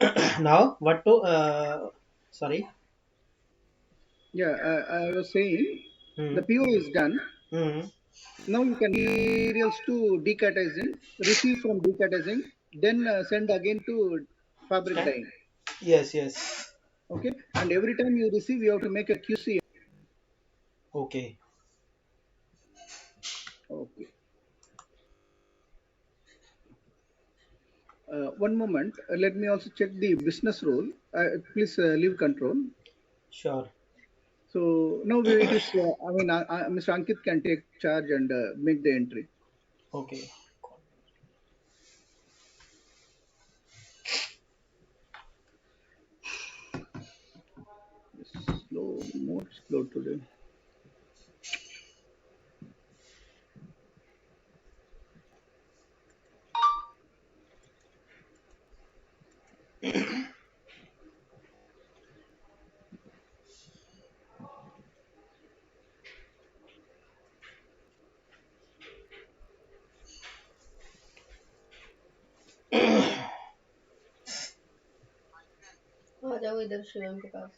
Now, what to, sorry. Yeah, I was saying Hmm. the PO is done. Hmm. Now you can materials to decatizing, receive from decatizing, then send again to fabric Scan. dyeing. Yes, yes. Okay, and every time you receive, you have to make a QC. Okay. Okay. One moment. Let me also check the business rule. Please leave control. Sure. So now it is. Mr. Ankit can take charge and make the entry. Okay. Slow, more slow today. आ जाओ इधर शिवम के पास।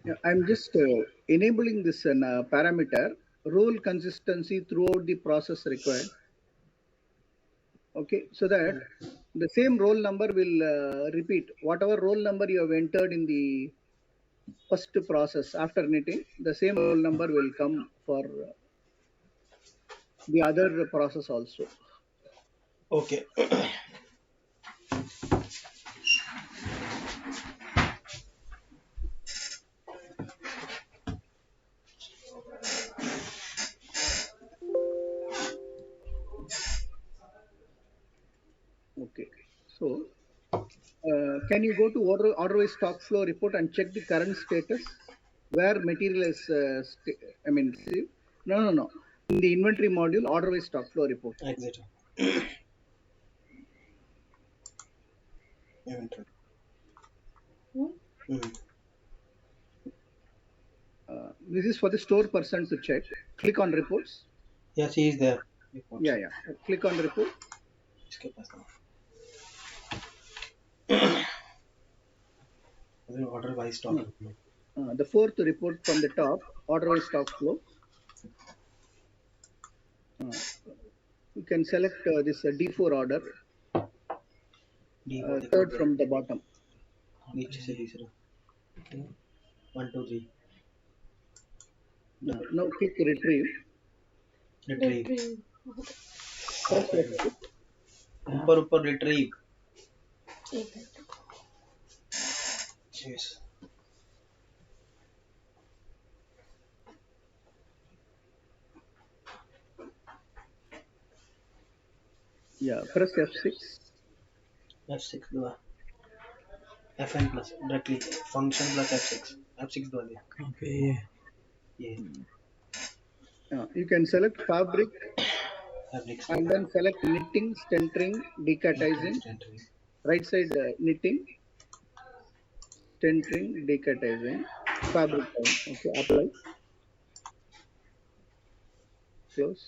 Yeah, I'm just enabling this parameter role consistency throughout the process required. Okay, so that the same roll number will repeat whatever roll number you have entered in the first process after knitting. The same roll number will come for the other process also. Okay. Okay, so can you go to order wise stock flow report and check the current status where material is received? No, no, no. In the inventory module, order wise stock flow report. Exit. Inventory. Hmm. This is for the store person to check. Click on reports. Yes, he is there. Reports. Yeah, yeah. Click on report. इसके पास था. Order by stock. Uh, the fourth report from the top, order wise stock flow. Uh, you can select this D4 order, D for the third company. from the bottom. नीचे से तीसरा. 1 2 3. Now click retrieve. Retrieve. Press F6. ऊपर ऊपर retrieve. एक minute. Yes. Yeah, press F6. F6 दबा. FN plus directly function plus F6. F6 दबा दिया. Okay. ये You can select fabric fabric and then select knitting, stentering, decatizing. entry. Right side knitting, stentering, decatizing, fabric dyeing. Okay, apply, close.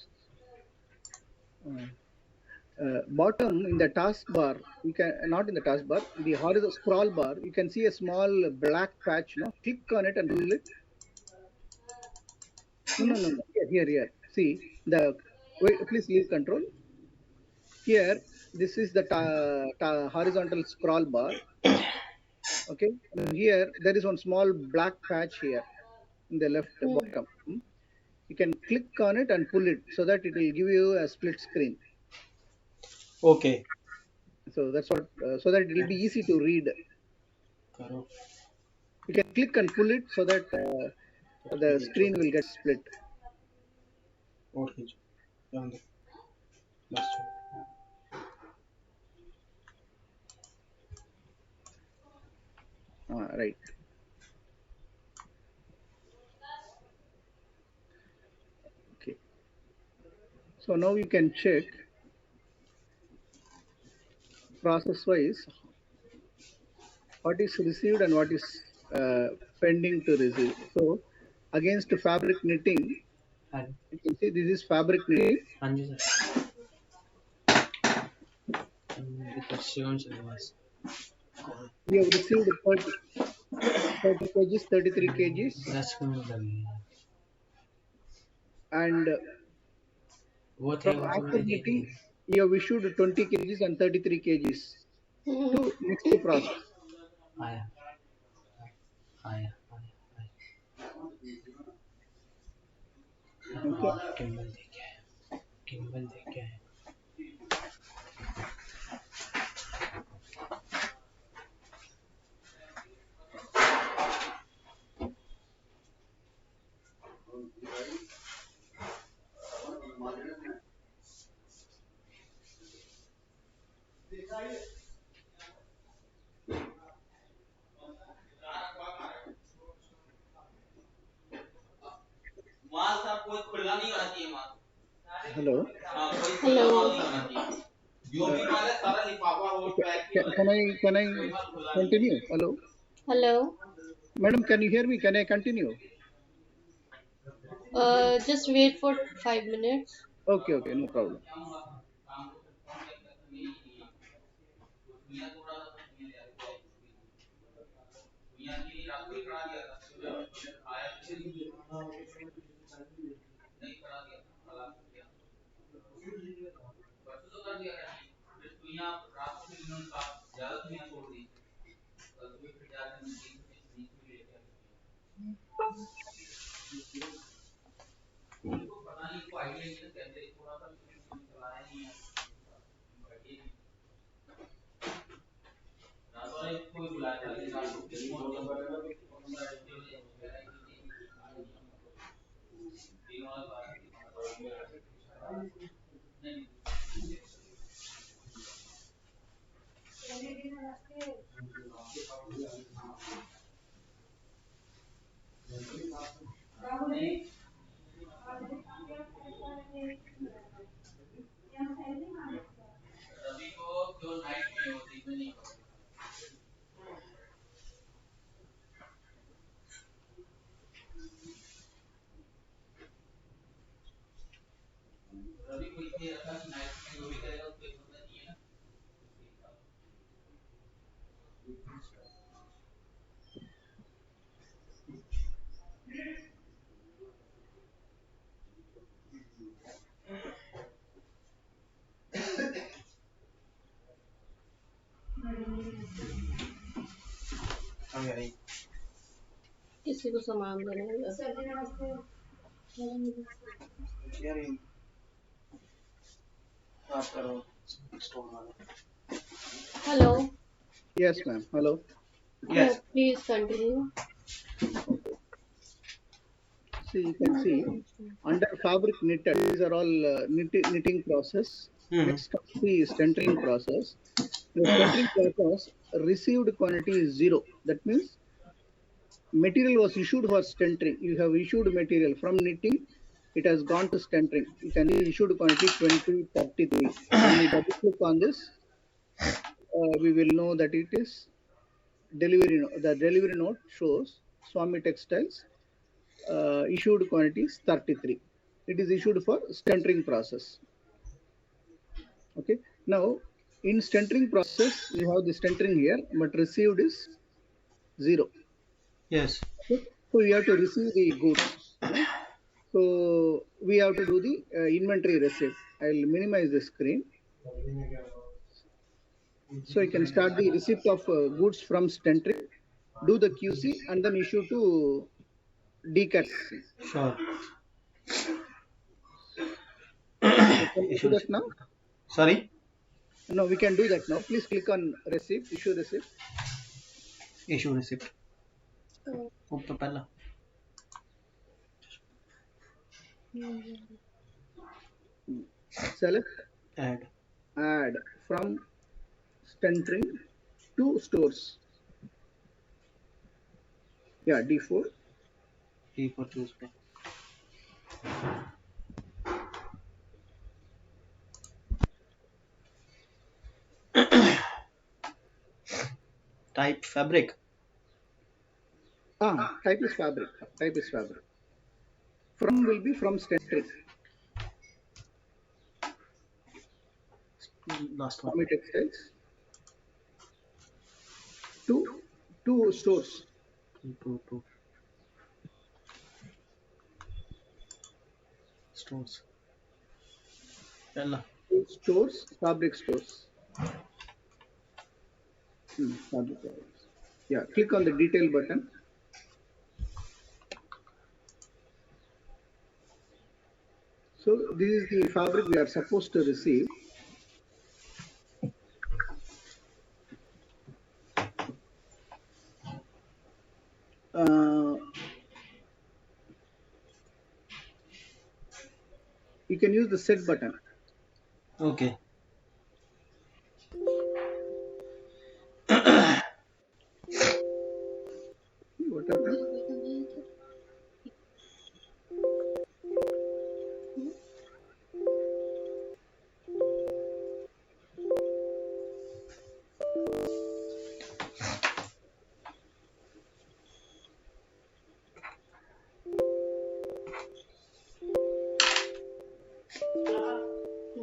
Uh, Bottom in the taskbar, you can not in the taskbar, the horizontal scroll bar, you can see a small black patch. No, click on it and pull it. No, no, no, no. Here. See the. Wait, please leave control. Here, this is the horizontal scroll bar. Okay, and here there is one small black patch here in the left bottom. You can click on it and pull it so that it will give you a split screen. Okay. So that's what. So that it will be easy to read. करो. You can click and pull it so that the screen will get split. और खींचो. जान दो. बस. Right. Okay. So now you can check process wise what is received and what is pending to receive. So against fabric knitting, And you can see this is fabric knitting. हाँ जी sir इधर Shivam Srinivas We have received 30 kgs, 33 kgs, 10 minute लगेंगे and वो थे from उनको after मैंने देख knitting, लिया we have issued 20 kgs and 33 kgs to next process. आया आया आया Okay. आया किम्बल देख के है Hello. Hello. Uh, can I continue? Hello, Hello. madam. Can you hear me? Can I continue? Just wait for 5 minutes. Okay, okay, no problem. किसी को सामान देने होगा यार आप करो स्टोर वाला Hello. Yes, ma'am. Hello. Yes. Please continue. See, you can see under fabric knitted, these are all knitting process. Next comes the stentering process. The stentering process received quantity is 0. That means material was issued for stentering. You have issued material from knitting, it has gone to stentering. You can see issued quantity 2033. When we double click on this, we will know that it is delivery. The delivery note shows Swami Textiles issued quantity is 33. It is issued for stentering process. Okay. Now in stentering process, you have the stentering here, but received is 0. Yes. Okay. So you have to receive the goods. So we have to do the inventory receipt. I'll minimize the screen. So you can start the receipt of goods from stentering, do the QC, and then issue to DCAT. Sure. So can we do that now? Sorry. No, we can do that now. Please click on receipt, issue receipt. Issue receipt. ऊपर पहला. Select Add from stentering to stores. Yeah, D4. D for choose पे. Type fabric. Type is fabric. Type is fabric. From will be from centric. Last one. Swami Textiles. Two stores. Two stores. Yalla. Two stores, fabric stores. Fabric stores. Yeah, click on the detail button. So this is the fabric we are supposed to receive. You can use the set button. Okay. What happened?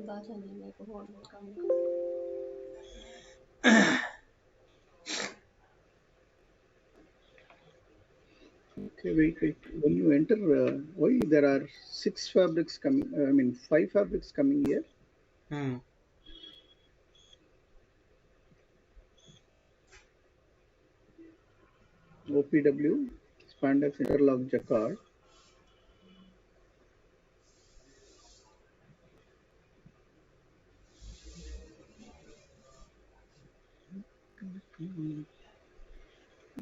बात है नहीं मेरे को phone में काम Okay, wait. When you enter, why there are 6 fabrics coming? I mean, 5 fabrics coming here. OPW, spandex interlock jacquard.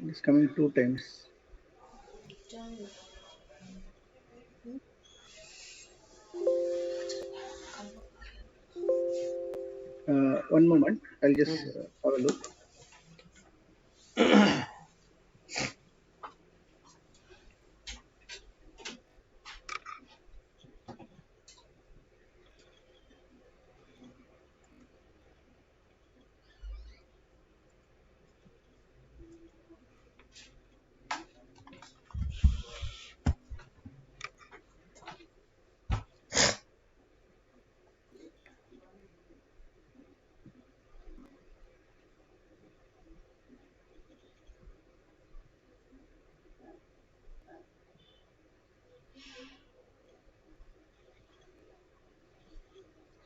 It's coming 2 times. One moment, I'll just have a look.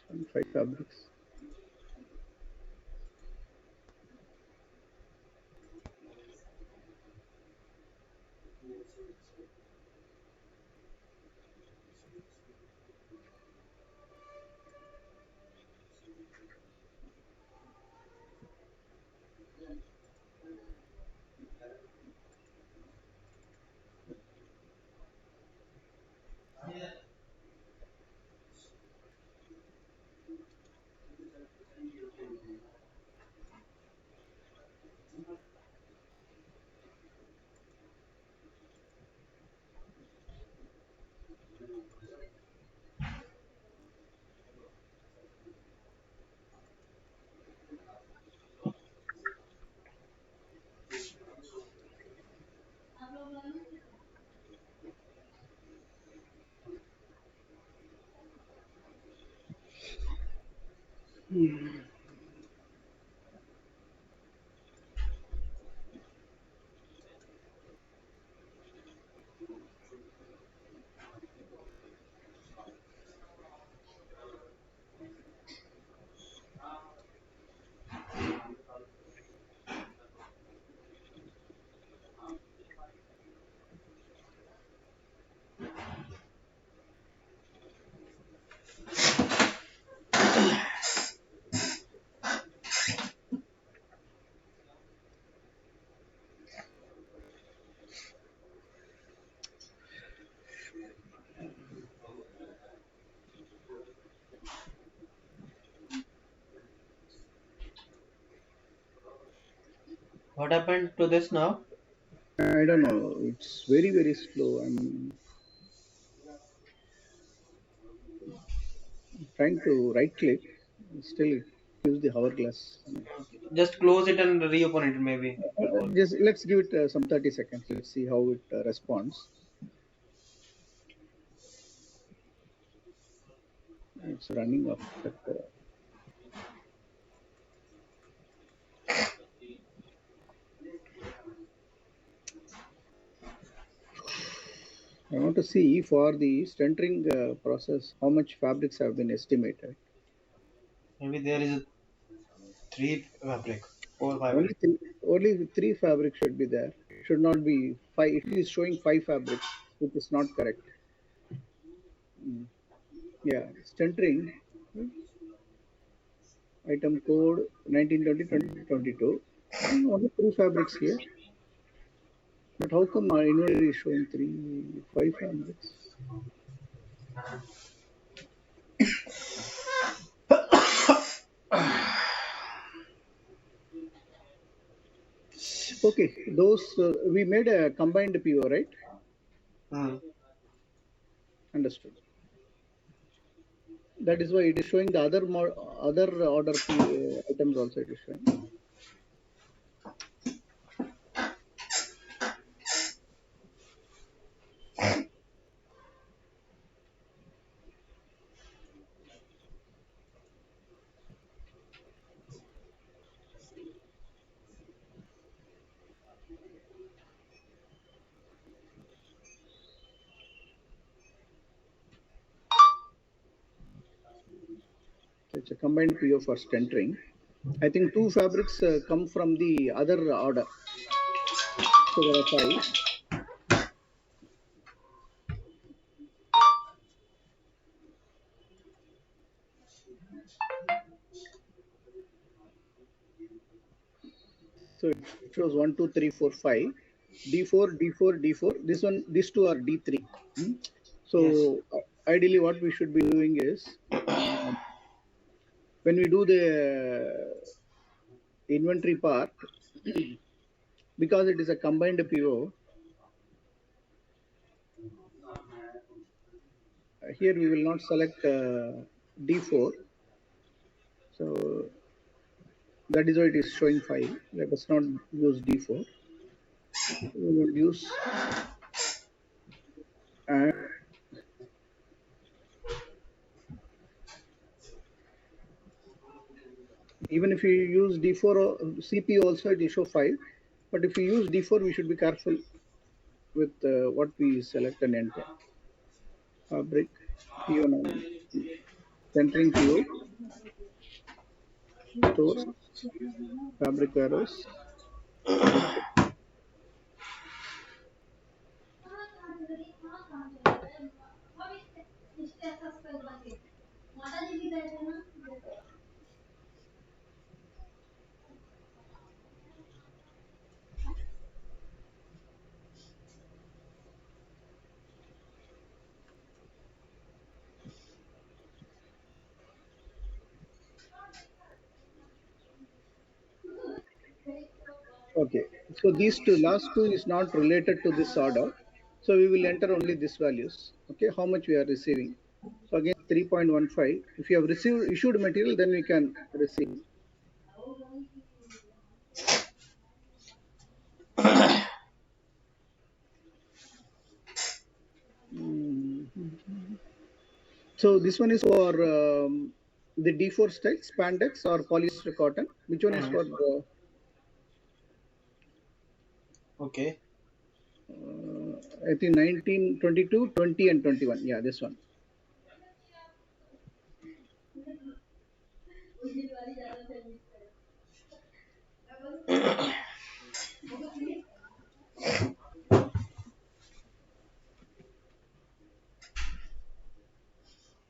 Some 5 fabrics. What happened to this now? I don't know. It's very slow. I'm trying to right click. Still use the hourglass. Just close it and reopen it maybe. Just let's give it some 30 seconds. Let's see how it responds. It's running off. But, I want to see for the stentering process how much fabrics have been estimated. Maybe there is a 4 Only fabric. three fabrics should be there. Should not be five. It is showing five fabrics, which is not correct. Yeah, stentering. Item code 1920-2022. Only three fabrics here. But how come our inventory is showing five fabrics? Okay, those we made a combined PO, right? Understood. That is why it is showing the other order items also it is showing. So it's a combined PO for stentering. I think two fabrics come from the other order. So there are five. So it shows 1, 2, 3, 4, 5. D4, D4, D4. This one, these two are D3. So Yes. ideally, what we should be doing is when we do the inventory part, because it is a combined PO, here we will not select D4. So that is why it is showing 5. Let us not use D4. We will use and even if you use D4 CP also it will show 5. But if we use D4, we should be careful with what we select and enter. Fabric, PO9, centering PO, stores, fabric warehouse. Okay, so these two last two is not related to this order. So we will enter only these values. Okay, how much we are receiving. So again 3.15. If you have received issued material, then we can receive. So this one is for the D4 style spandex or polyester cotton. Which one is for Okay. I think 19, 22, 20 and 21. Yeah, this one.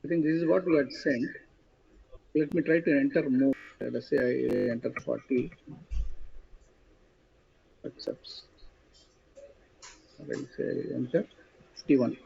I think this is what we had sent. Let me try to enter more. Let's say I enter 40. Accepts. I'll say enter 51.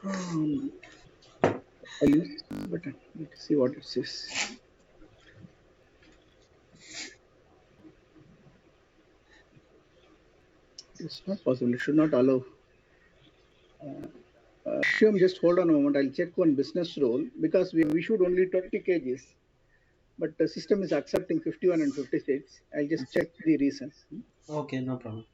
I use this button. Let's see what it says. It's not possible. It should not allow. Shyam, just hold on a moment. I'll check one business role because we issued only 20 kgs, but the system is accepting 51 and 56. I'll just check the reason. Okay, no problem.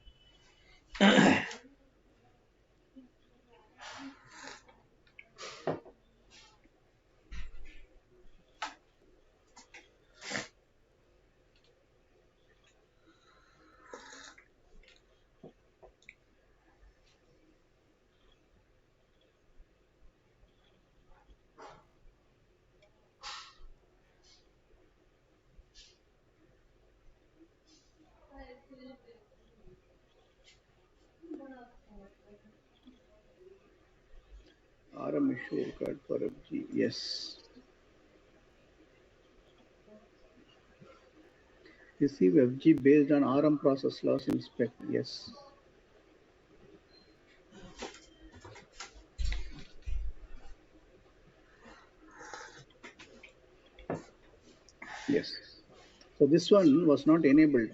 RM issue required for FG. Yes. Receive FG based on RM process loss in spec. Yes. Yes. So this one was not enabled.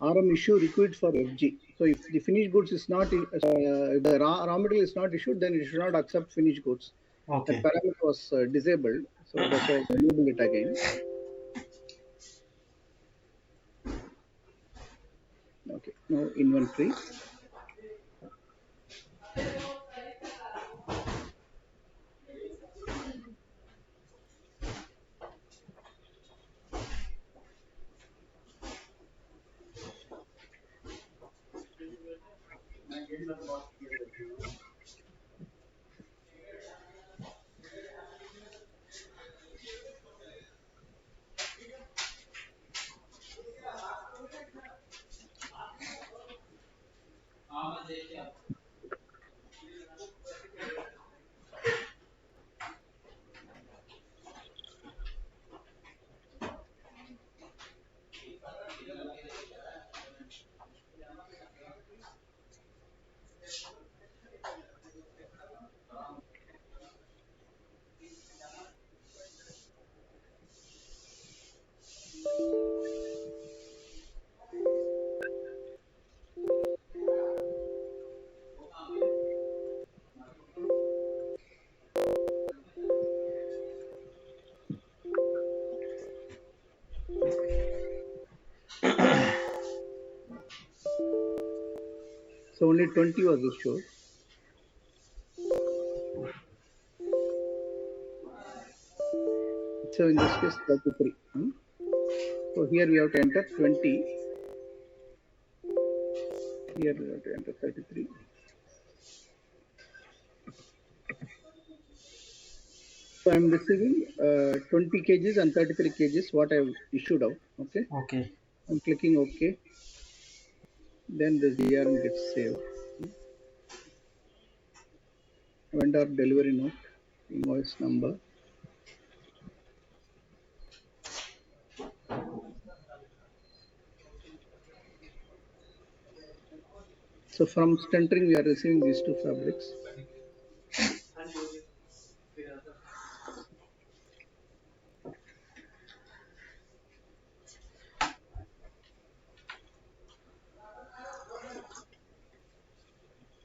RM issue required for FG. So if the finished goods is not, the raw material is not issued, then it should not accept finished goods. Okay. That parameter was disabled. So that's why I enabled it again. Okay. Now inventory. So only 20 was issued. So in this case, 33. So here we have to enter 20. Here we have to enter 33. So I'm receiving 20 kgs and 33 kgs what I've issued out. Okay. Okay. I'm clicking OK. Then the DRM gets saved. Vendor delivery note, invoice number. So from Stentering, we are receiving these two fabrics.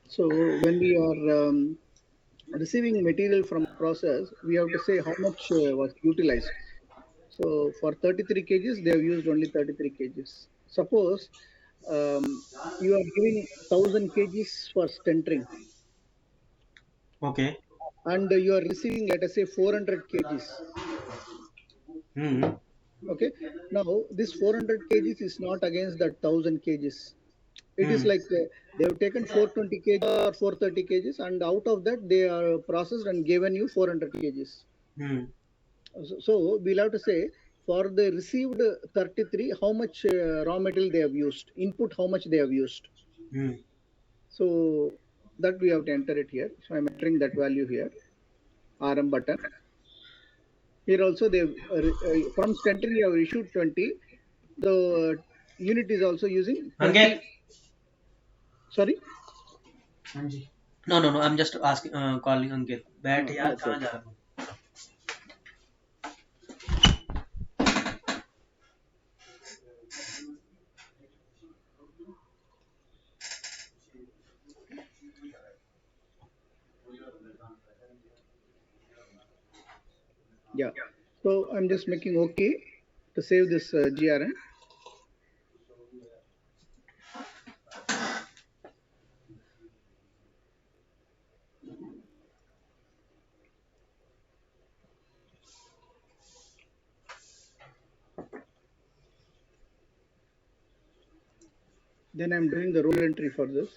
So when we are receiving material from process, we have to say how much was utilized. So for 33 kgs, they have used only 33 kgs. Suppose you are giving 1000 kgs for stentering. Okay. And you are receiving, let us say, 400 kgs. Okay. Now, this 400 kgs is not against that 1000 kgs. It is like they have taken 420 kg or 430 kgs, and out of that, they are processed and given you 400 kgs. So we'll have to say for the received 33, how much raw material they have used, input, how much they have used. So that we have to enter it here. So I'm entering that value here, RM button. Here also they from stentering you have issued 20. The unit is also using 20. Sorry? No, no, no. I'm just asking, calling Ankit. बैठ यार Okay. कहाँ जा रहा हूँ? Yeah. So I'm just making OK to save this GRN. Then I'm doing the role entry for this.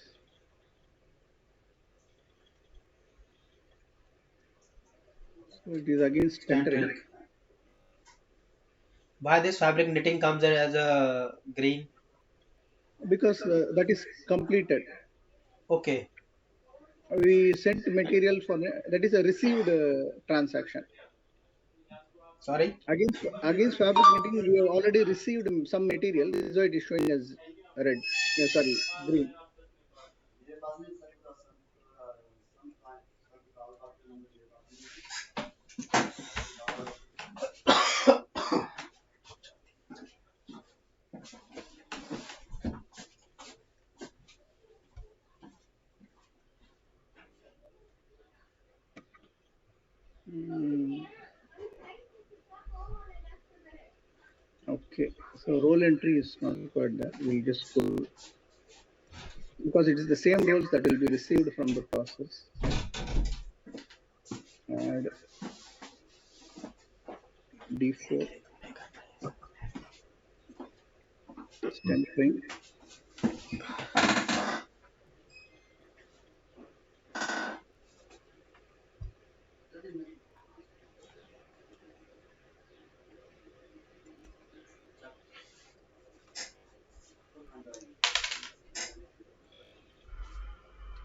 So it is against entering. Why this fabric knitting comes as a green? Because that is completed. Okay. We sent material for that is a received transaction. Sorry. Against fabric knitting, we have already received some material. This is why it is showing as red. Sorry, green. Mm, okay, so role entry is not required there. We'll just go because it is the same roles that will be received from the process. Add D4 stamping.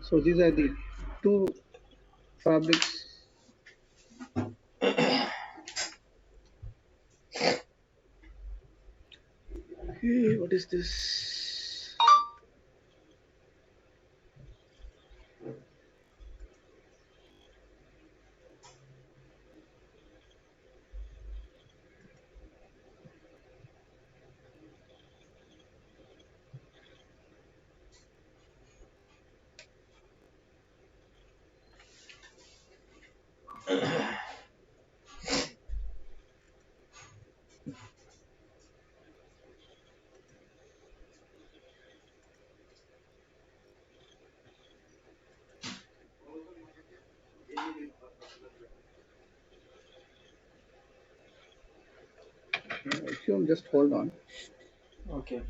So these are the two fabrics. Okay, what is this? If you just hold on. Okay.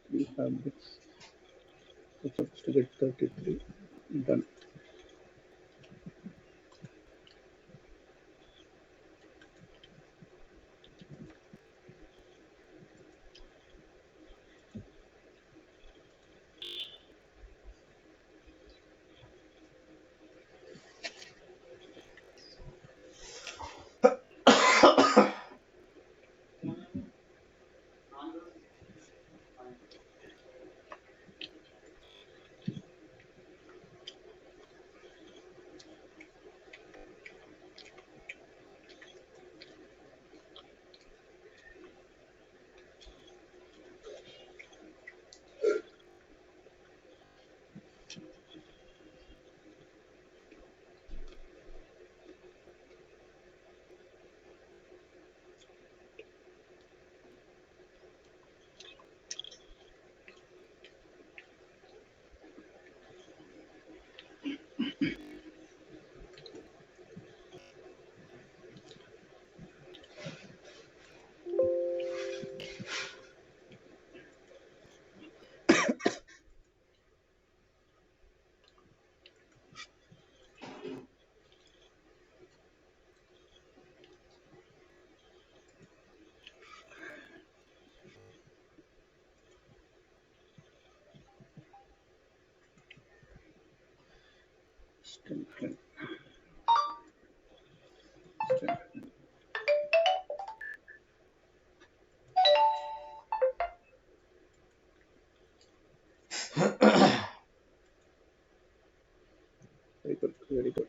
Three fabrics. We're supposed to get 33. Done. Strength. Very good. Very good.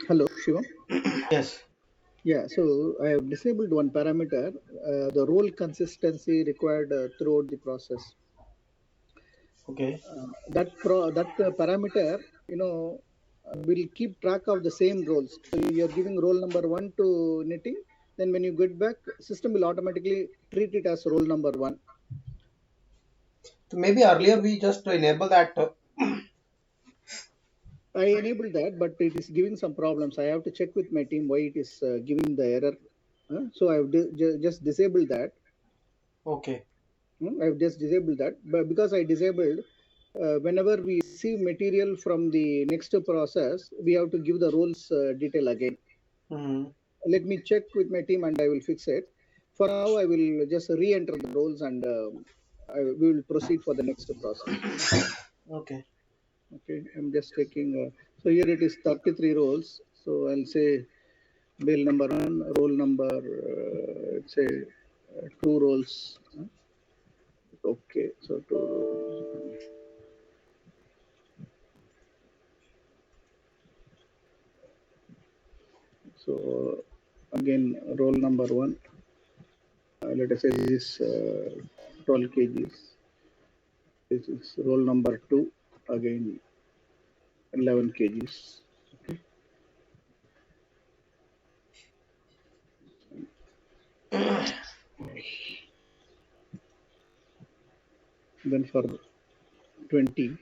Hello, Shivam. Yes. Yeah, so I have disabled one parameter, the role consistency required throughout the process. Okay. That parameter, will keep track of the same roles. So you're giving role number one to knitting, then when you get back, system will automatically treat it as role number one. So maybe earlier we just enable that. I enabled that, but it is giving some problems. I have to check with my team why it is giving the error. So I've just disabled that. Okay. I've just disabled that, but because I disabled, whenever we receive material from the next process, we have to give the roles detail again. Mm-hmm. Let me check with my team and I will fix it. For now, I will just re-enter the roles and we will proceed for the next process. Okay. Okay, I'm just checking. So here it is 33 roles. So I'll say bill number one, roll number, say two roles. Okay, so two roles. So again, roll number one. Let us say this is 12 kgs. This is roll number two. Again, 11 kgs. Then for 20,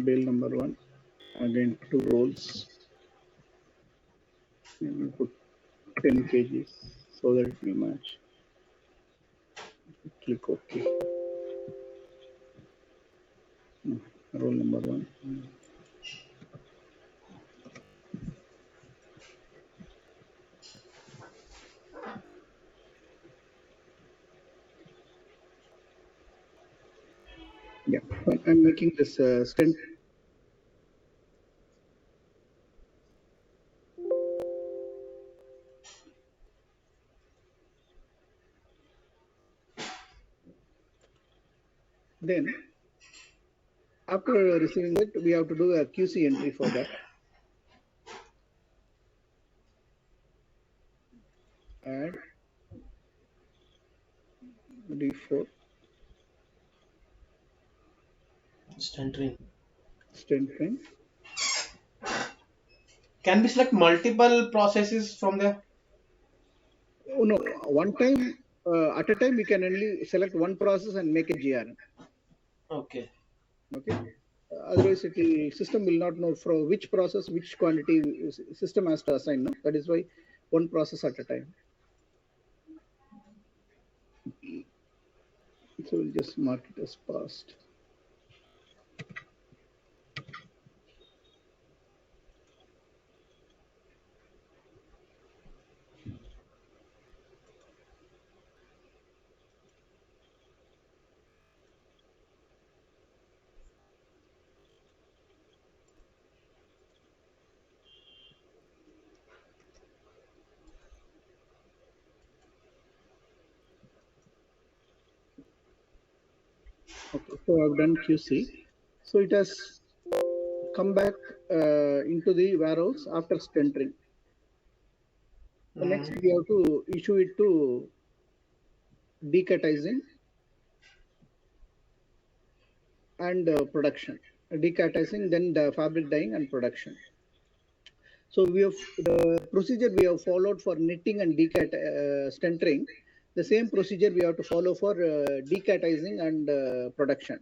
bale number one. Again, two rolls. And we put 10 kgs so that it will match. Click OK. Roll number one. Yeah, I'm making this stent. Then, after receiving it, we have to do a QC entry for that. Add D4. Stentering. Stentering. Can we select multiple processes from there? Oh, no, one time, at a time, we can only select one process and make a GRN. Okay. Okay. Otherwise, system will not know from which process, which quantity system has to assign. No, that is why one process at a time. So we'll just mark it as passed. Okay, so I've done QC. So it has come back into the warehouse after stentering. The next, we have to issue it to decatizing and production. Decatizing, then the fabric dyeing and production. So we have the procedure we have followed for knitting and stentering. The same procedure we have to follow for decatizing and production.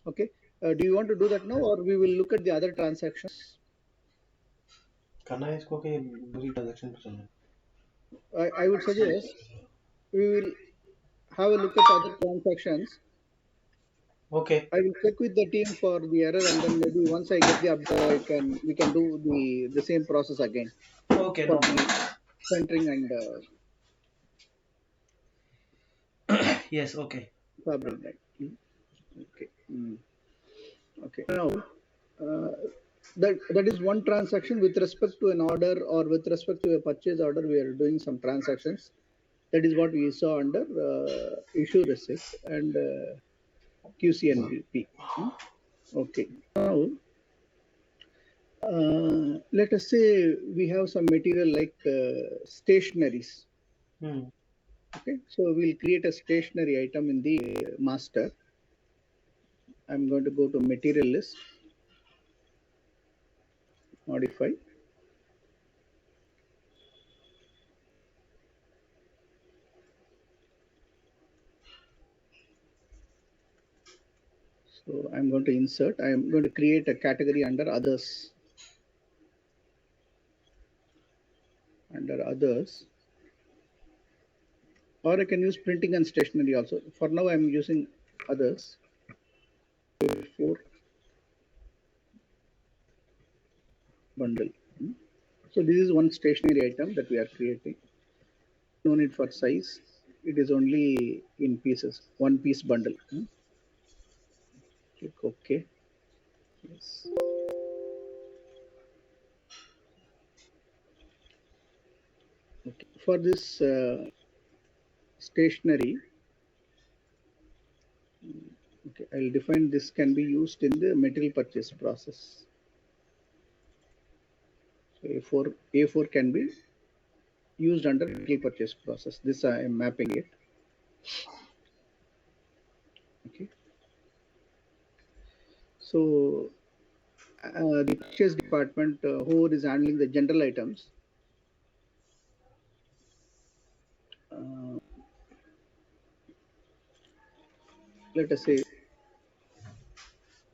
Okay. Do you want to do that now, or we will look at the other transactions? करना है इसको कि दूसरी transaction पे चलना है? I would suggest we will have a look at other transactions. Okay. I will check with the team for the error, and then maybe once I get the update, we can do the same process again Okay, for no the problem. centering and Yes, okay. fabric dye. Okay. Okay. Now, that is one transaction with respect to an order or with respect to a purchase order. We are doing some transactions. That is what we saw under issue receipt and QCNBP. Okay. Now, let us say we have some material like stationaries. Okay. So we'll create a stationery item in the master. I'm going to go to material list, modify. So I'm going to insert. I'm going to create a category under others. Under others, or I can use printing and stationery also. For now, I'm using others. For bundle. So this is one stationery item that we are creating. No need for size. It is only in pieces. One piece bundle. Click OK. Yes. Okay. For this stationery, okay, I'll define this can be used in the material purchase process. So A4 can be used under material purchase process. This I am mapping it. Okay. So the purchase department, who is handling the general items, let us say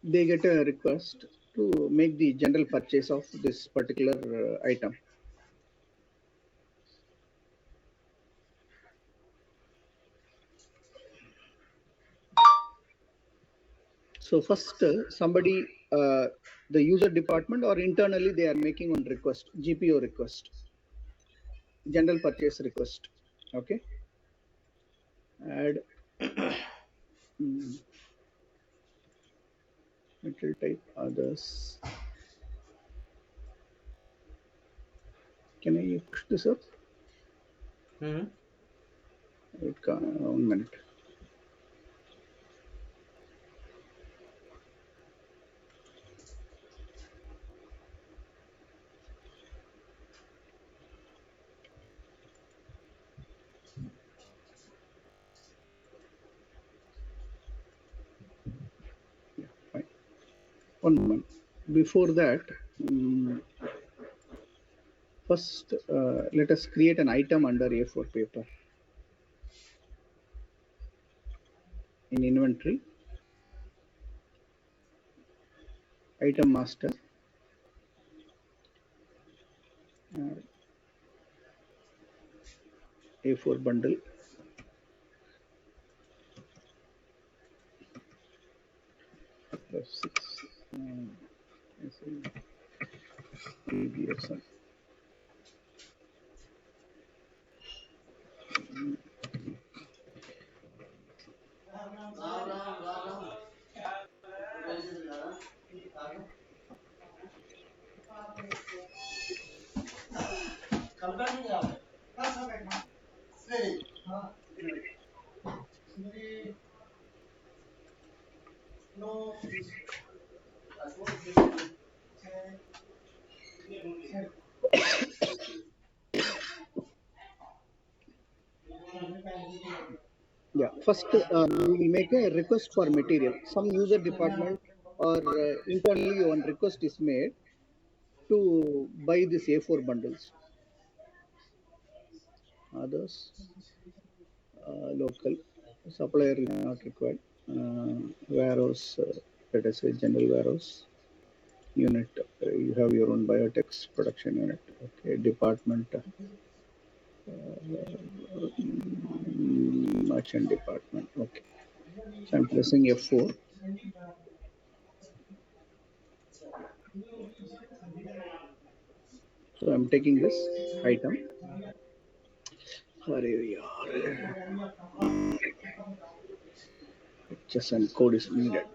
they get a request to make the general purchase of this particular item. So first, somebody, the user department or internally, they are making one request, GPO request, general purchase request. Okay. Add material type others. Can I push this up? Wait, 1 minute. One moment. Before that, first let us create an item under A4 paper. In inventory, item master, A4 bundle, F6, PBSM. Yeah, first we will make a request for material. Some user department or internally one request is made to buy this A4 bundles. Others, local, supplier is not required. Warehouse, let us say general warehouse unit. You have your own biotechs production unit. Okay, department, merchant department. Okay, so I'm pressing F4. So I'm taking this item. HSN code is needed.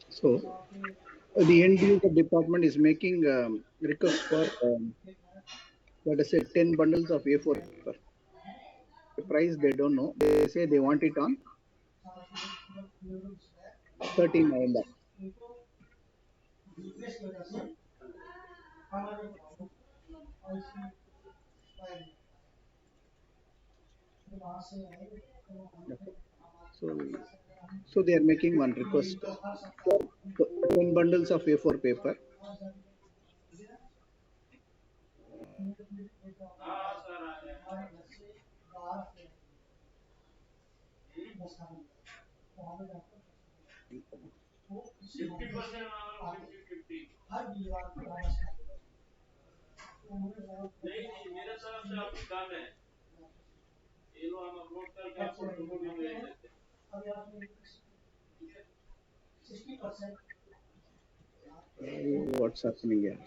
So the end user department is making request for let us say 10 bundles of A4 paper. The price they don't know. They say they want it on 13 November. Okay. So they are making one request. 10 bundles of A4 paper. What's happening here?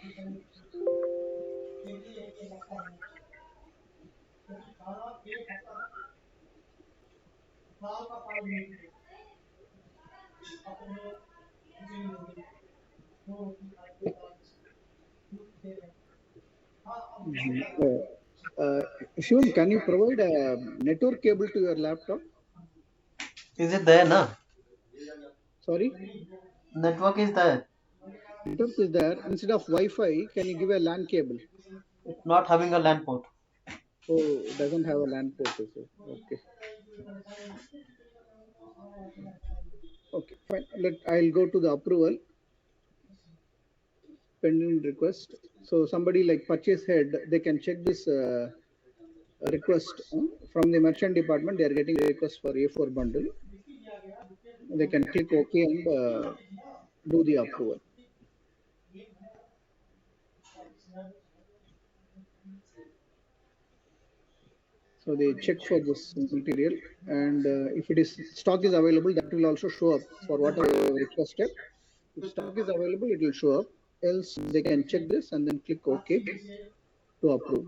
Shivam, can you provide a network cable to your laptop? Is it there, na? Sorry? Network is there. Network is there. Instead of Wi-Fi, can you give a LAN cable? It's not having a LAN port. Oh, it doesn't have a LAN port, is it? Okay. Okay, fine. I'll go to the approval pending request. So somebody like purchase head, they can check this request from the merchant department. They are getting a request for A4 bundle. They can click OK and do the approval. So they check for this material, and if it is stock is available, that will also show up for whatever they have requested. If stock is available, it will show up. Else, they can check this and then click OK to approve.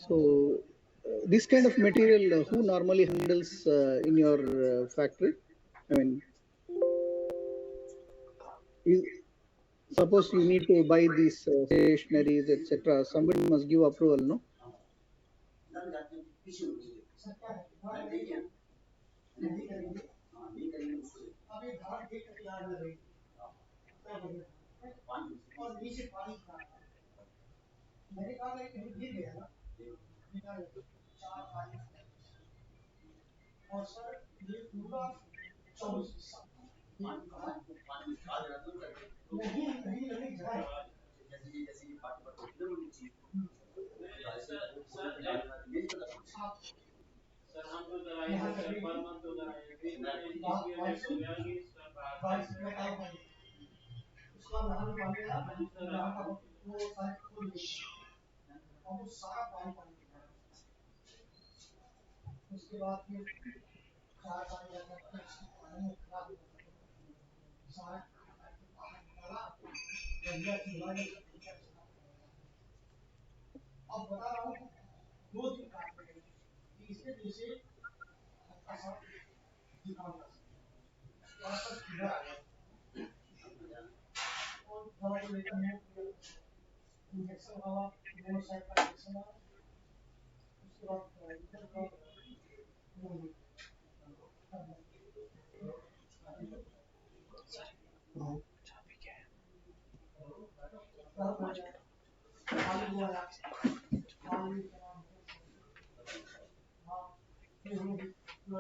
So, this kind of material, who normally handles in your factory? I mean, is, suppose you need to buy these stationaries, etc. Somebody must give approval, no?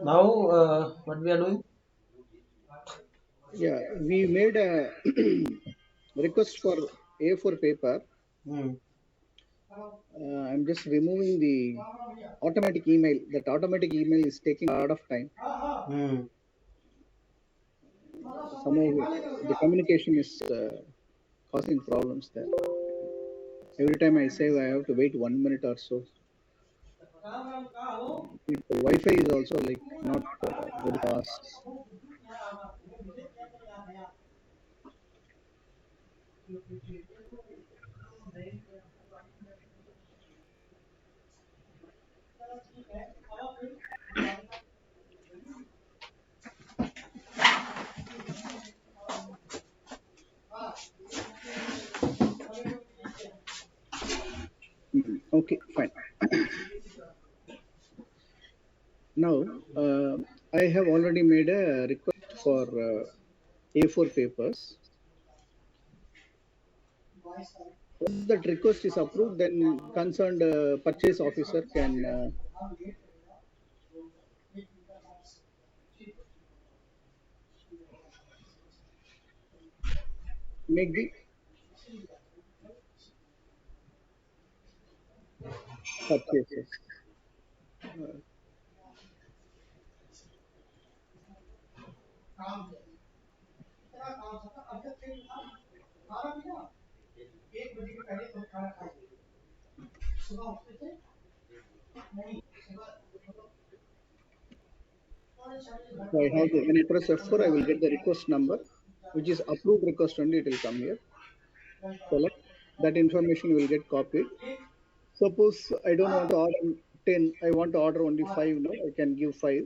Now, what we are doing? Yeah, we made a request for A4 paper. Hmm. I'm just removing the automatic email. That automatic email is taking a lot of time. Hmm. Somehow the communication is causing problems there. Every time I save, I have to wait 1 minute or so. The Wi-Fi is also like not very fast. Okay, fine. Now, I have already made a request for A4 papers. Once that request is approved, then concerned purchase officer can make the purchases. So I have to, when I press F4, I will get the request number, which is approved request only. It will come here. Select that information will get copied. Suppose I don't want to order 10, I want to order only 5 now. I can give 5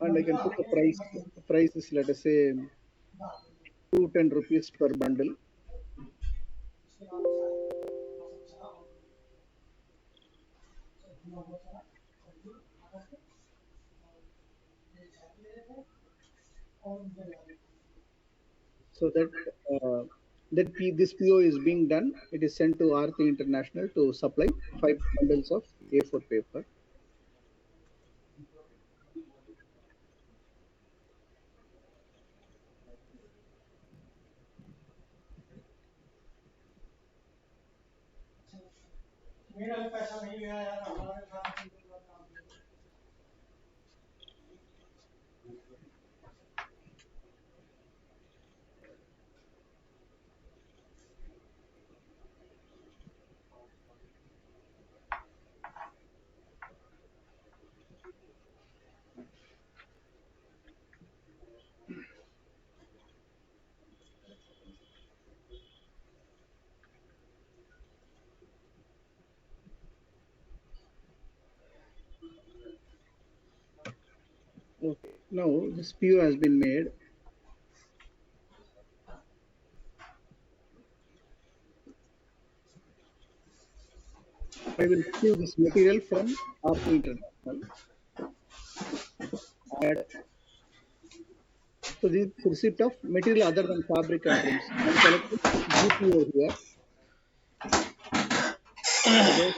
and I can put the price. The price is, let us say, 210 rupees per bundle. So that That this PO is being done. It is sent to Aarti International to supply 5 bundles of A4 paper. Okay. Now this PO has been made. I will receive this material from Aarti International. Add. So this receipt of material other than fabric and trims. I am selecting GPO here. Others.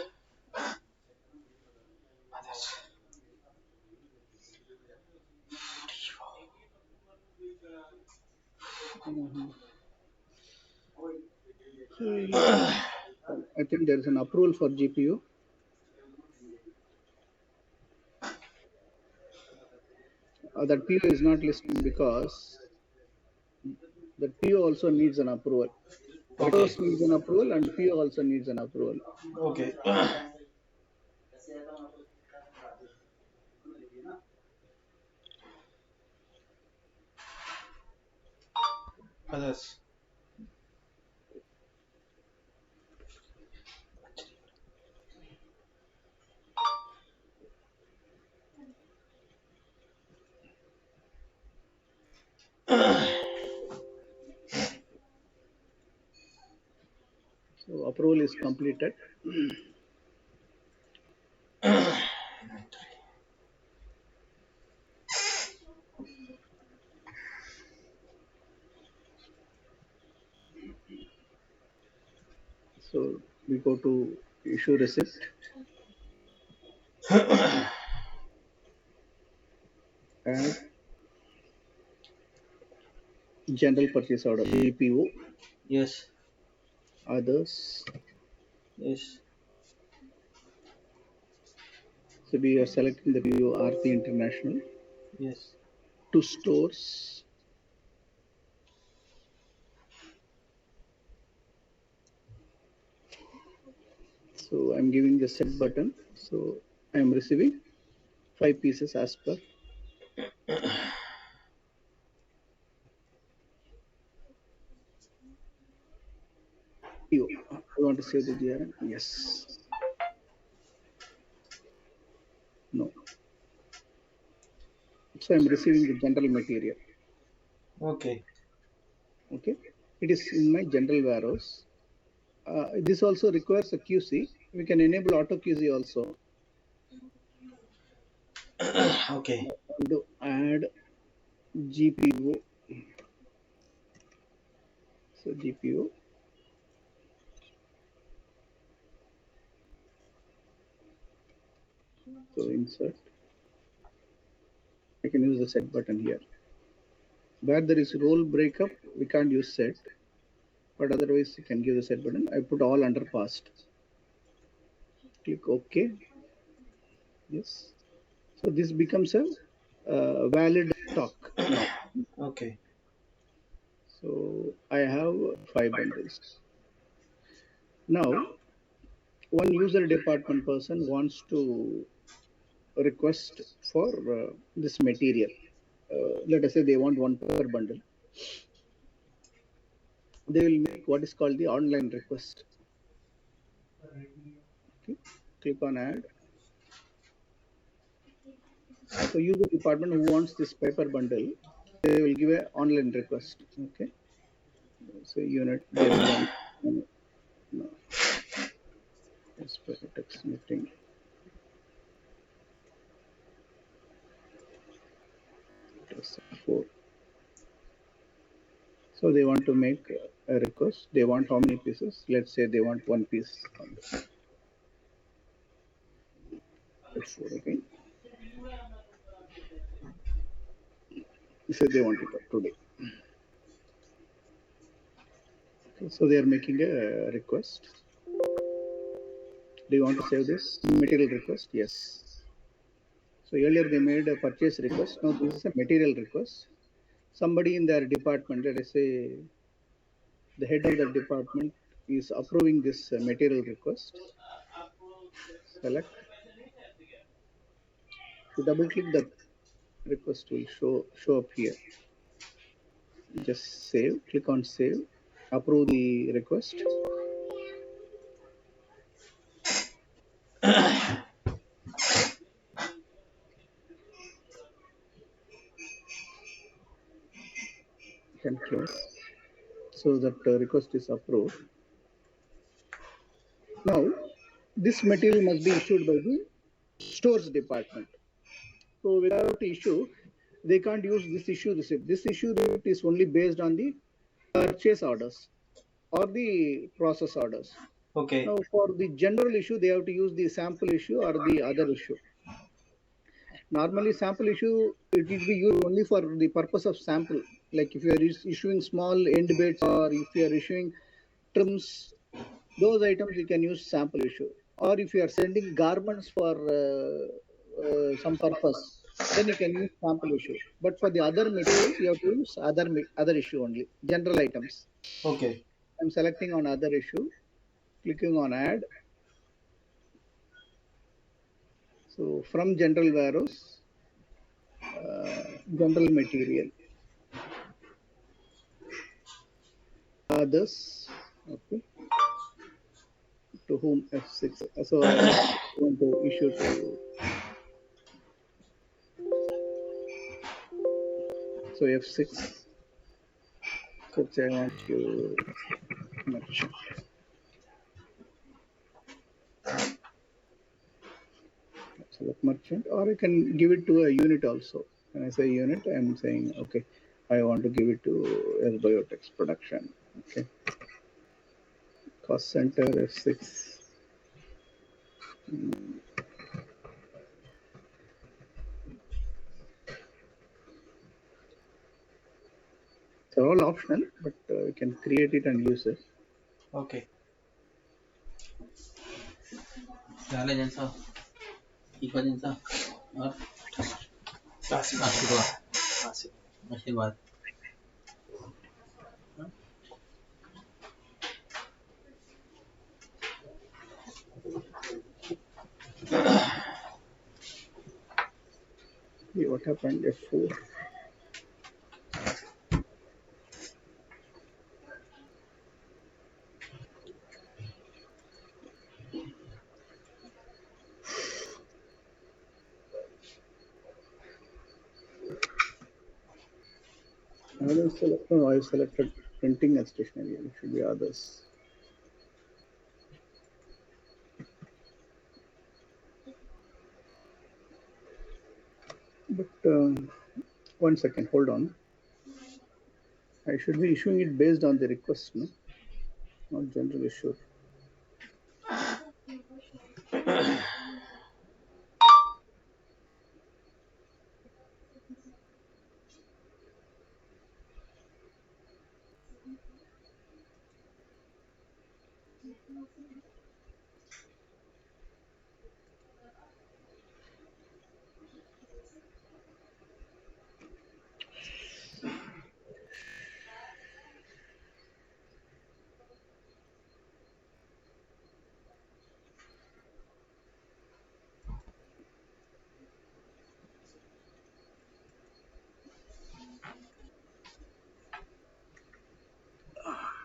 Mhm. I think there is an approval for GPU. That PO is not listed because the PO also needs an approval. Okay. POs needs an approval and PO also needs an approval. Okay. Others. So approval is completed. So we go to issue receipt and general purchase order GPO. Yes. Others. Yes. So we are selecting the PO Aarti International. Yes. To stores. So I'm giving the set button. So I'm receiving 5 pieces as per. PO. I want to save the GRN. Yes. No. So I'm receiving the general material. Okay. Okay. It is in my general warehouse. This also requires a QC. We can enable auto QC also. Okay. To add GPO. So GPO. So insert. I can use the set button here. Where there is role breakup, we can't use set. But otherwise, you can give the set button. I put all under past. Click OK. Yes. So this becomes a valid stock now. Okay. So I have 5 bundles. Now, one user department person wants to request for this material. Let us say they want 1 per bundle. They will make what is called the online request. Okay. Click on add. So user department who wants this paper bundle, they will give an online request. Okay. So unit they will want no, text meeting. Four. So they want to make a request. They want how many pieces? Let's say they want one piece. F4 again. So they want it today. Okay, so they are making a request. Do you want to save this material request? Yes. So earlier they made a purchase request. Now this is a material request. Somebody in their department, let us say the head of the department is approving this material request. Select. If you double click, the request will show up here. Just save. Click on save. Approve the request. Can close. So that request is approved. Now this material must be issued by the stores department. So without issue, they can't use this issue receipt. This issue receipt is only based on the purchase orders or the process orders. Okay. Now for the general issue, they have to use the sample issue or the other issue. Normally sample issue, it will be used only for the purpose of sample. Like if you are issuing small end bits or if you are issuing trims, those items you can use sample issue. Or if you are sending garments for some purpose, then you can use sample issue. But for the other materials, you have to use other issue only, general items. Okay. I'm selecting on other issue, clicking on add. So from general warehouse, general material, others, okay, to whom F6. So I want to issue to, so F6, which I want to merchant. Select merchant, or I can give it to a unit also. When I say unit, I'm saying, okay, I want to give it to S Biotech's production. Okay. Cost center F6. They're all optional, but you can create it and use it. Okay. आशीर्वाद What happened? F4. No, I selected printing and stationery. It should be others. But one second, hold on. I should be issuing it based on the request, no? Not general issue.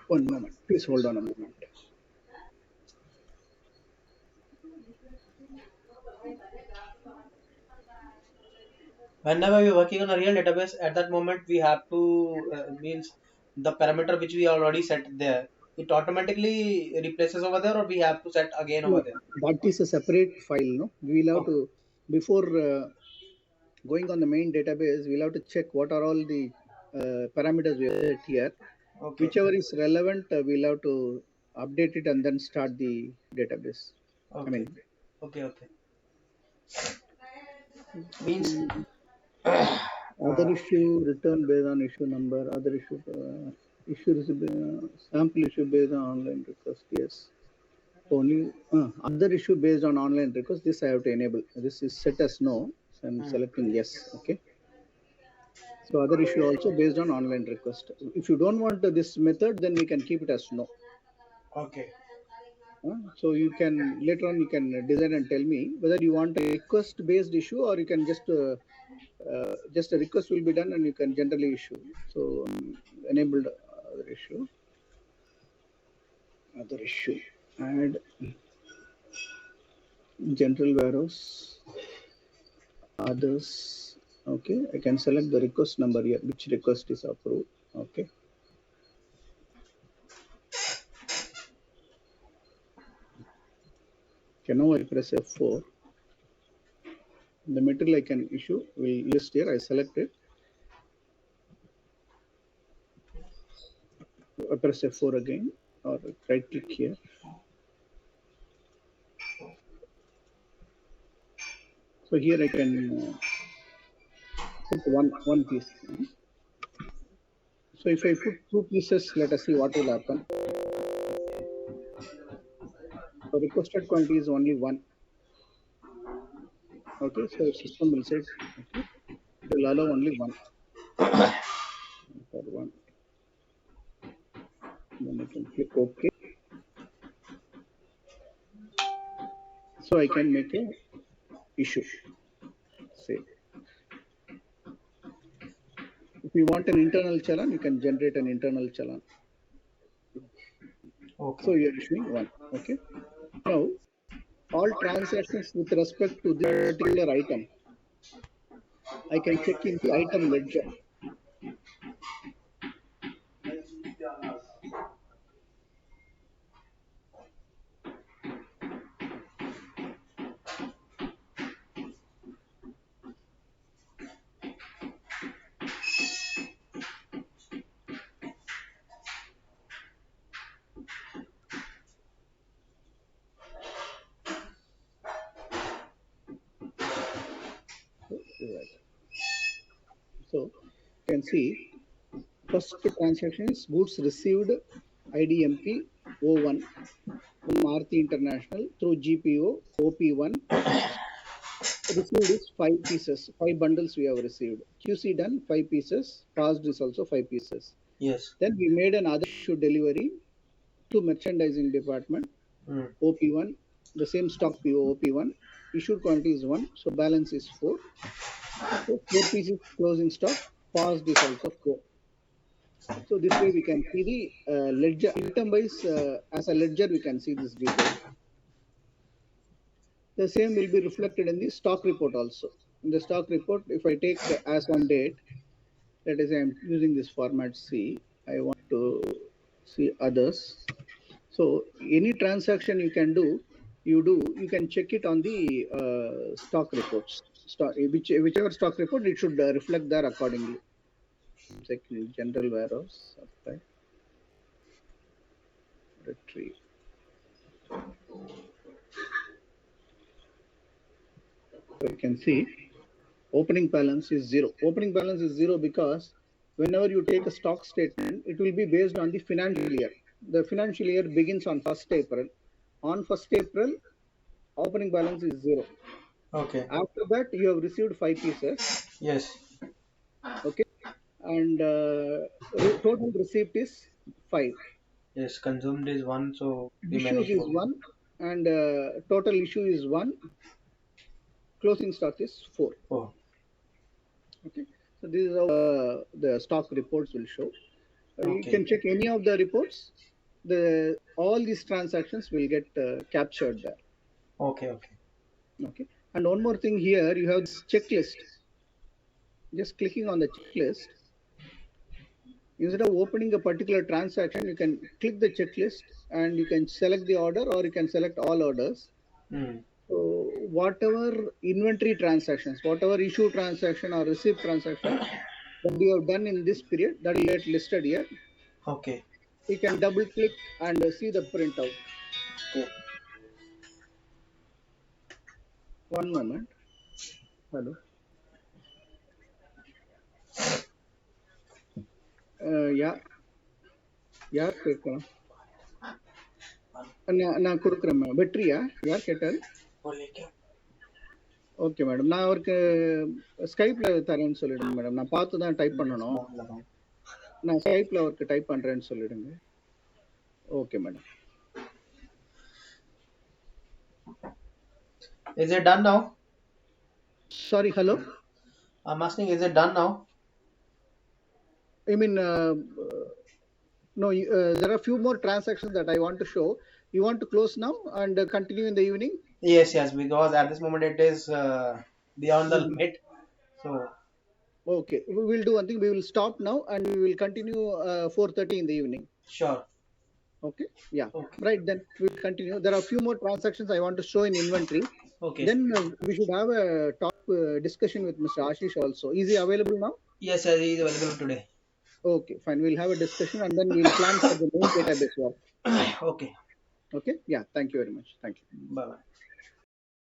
One moment. Please hold on a moment. Whenever we're working on a real database, at that moment we have to means the parameter which we already set there, it automatically replaces over there, or we have to set again over No, there? that is a separate file, no? We'll have to, before going on the main database, we'll have to check what are all the parameters we have set here. Okay. Whichever is relevant, we'll have to update it and then start the database. I Okay. mean, Okay. Okay. Means other issue return based on issue number, other issue sample issue based on online request. Yes, only other issue based on online request. This I have to enable. This is set as no. So I'm hmm. selecting yes. Okay. So other issue also based on online request. If you don't want this method, then we can keep it as no. Okay. So you can later on you can design and tell me whether you want a request based issue or you can just a request will be done and you can generally issue. So enabled other issue, add general warehouse, others. Okay, I can select the request number here, which request is approved. Okay. Okay, now I press F4. The material I can issue will list here. I select it. I press F4 again or right click here. So here I can put one piece. So if I put two pieces, let us see what will happen. The requested quantity is only one. Okay, so system will say okay, it will allow only one for one. Then I can click OK. So I can make a issue. Say if you want an internal challan, you can generate an internal challan. Okay. So you are issuing one. Okay. Now all transactions with respect to this particular item, I can check in the item ledger. Right. So you can see first transaction is goods received IDMP O1 from Aarti International through GPO OP1. Received is 5 pieces, 5 bundles we have received. QC done 5 pieces, passed is also 5 pieces. Yes. Then we made another issue delivery to merchandising department Hmm. OP1, the same stock PO OP1. Issued quantity is 1, so balance is 4. So 4 pieces closing stock, passed is also 4. So this way we can see the ledger item wise as a ledger we can see this detail. The same will be reflected in the stock report also. In the stock report, if I take as on date, let us say I'm using this format C, I want to see others. So any transaction you can do, you can check it on the stock reports. Whichever stock report, it should reflect there accordingly. Check in general warehouse, apply, retrieve. So you can see opening balance is 0. Opening balance is 0 because whenever you take a stock statement, it will be based on the financial year. The financial year begins on 1st April. On 1st April, opening balance is 0. Okay. After that, you have received 5 pieces. Yes. Okay. And total receipt is 5. Yes. Consumed is one, so Issues remaining is four. 1 and total issue is 1. Closing stock is 4. Oh. Okay. So this is how the stock reports will show. You Okay. can check any of the reports. All these transactions will get captured there. Okay. Okay. Okay. And one more thing here, you have this checklist. Just clicking on the checklist, instead of opening a particular transaction, you can click the checklist and you can select the order or you can select all orders. Hmm. So whatever inventory transactions, whatever issue transaction or receipt transaction that you have done in this period, that will get listed here. Okay. You can double click and see the printout. Okay. One moment. Hello. Yeah, யார் கேட்கலாம்? நான் கொடுக்குறேன் ma'am. வெற்றியா? யார் கேட்டாரு? Okay madam. நான் அவருக்கு ஸ்கைப்ல தரேன்னு சொல்லிடுங்க மேடம். நான் பார்த்து தான் டைப் பண்ணணும். நான் ஸ்கைப்ல அவருக்கு டைப் பண்றேன்னு சொல்லிடுங்க. Okay madam. Is it done now? Sorry, hello. I'm asking, is it done now? I mean, no, there are a few more transactions that I want to show. You want to close now and continue in the evening? Yes, because at this moment it is beyond the limit. So, Okay, we will do one thing. We will stop now and we will continue 4:30 in the evening. sure. Okay, yeah. Okay. Right, then we will continue. There are a few more transactions I want to show in inventory. Okay. Then we should have a talk discussion with Mr. Ashish also. Is he available now? Yes, sir, he is available today. Okay, fine. We'll have a discussion and then we'll plan for the main database work. Okay. Okay, yeah. Thank you very much. Thank you. Bye bye.